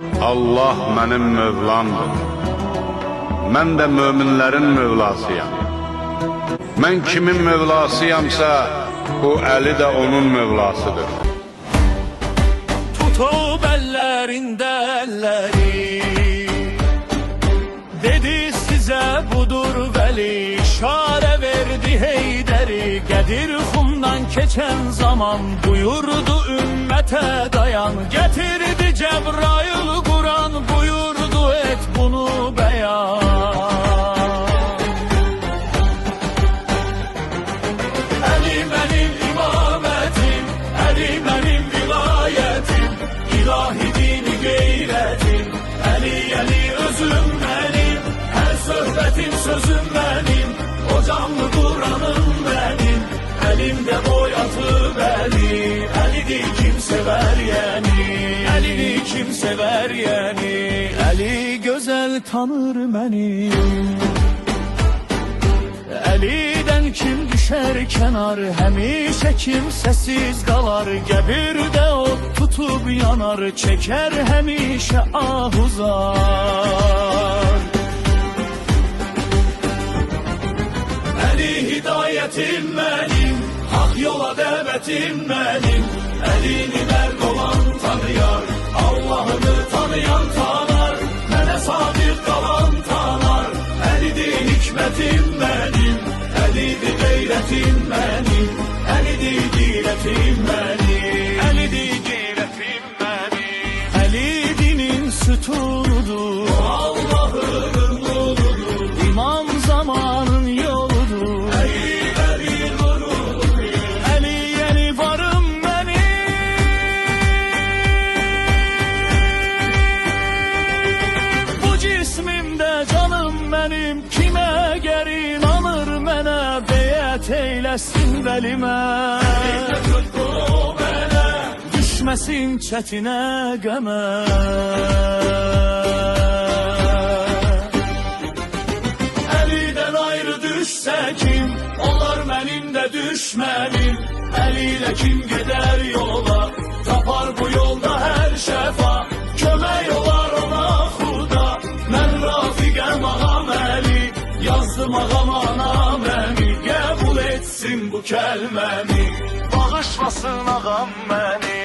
Allah mənim Mövlamdır. Mən də möminlərin Mövlasıyam. Mən kimin Mövlasıyamsa, bu Əli də onun Mövlasıdır. Tutub əllərində əlləri, dedi sizə budur vəli, işarə verdi Heydəri. Qədir xumdan keçən zaman buyurdu ümmətə dayan, getirdi Cəbrail Quran, buyurdu et bunu bəyan. Əli mənim imamətim, Əli mənim vilayətim, İlahi dini qeyrətim, Əli, Əli özüm mənim, hər söhbətim sözüm mənim, o canlı Quranım mənim, əlimdə boyatıb Əli, Əlidir kim sevər yəni, Əlini kim sevər yəni, Əli gözəl tanır mənim. Əlidən kim düşər kənar, həmişə kimsəsiz qalar, qəbirdə od tutub yanar, çəkər həmişə ahuzar. Əli hidayətim mənim, haq yola dəvətim mənim, Əlini mərd olan tanıyar, Allahını tanıyan tanar, mənə sadiq qalan tanar, Əlidir hikmətim mənim, Əlidir qeyrətim mənim, Əlidir qeyrətim mənim, Əlidir qeyrətim mənim. Əli dinin sütunudur, Allah'ın nuludur, İmam zamanın yoludur, Əli, Əli nurudur, Əli, Əli varım mənim. Bu cismimdə canım mənim, kimə gəl inanır mənə, beyət eyləsin vəlimə, düşməsin çətinə qəmə. Əlidən ayrı düşsə kim, onlar mənim də düşmənim, Əli ilə kim gedər yola, tapar bu yolda hər şəfa, kömək olar ona Xuda, mən rafiqəm ağam Əli, yazdım ağam anam Əli, qəbul etsin bu kəlməmi, bağışlasın ağam məni.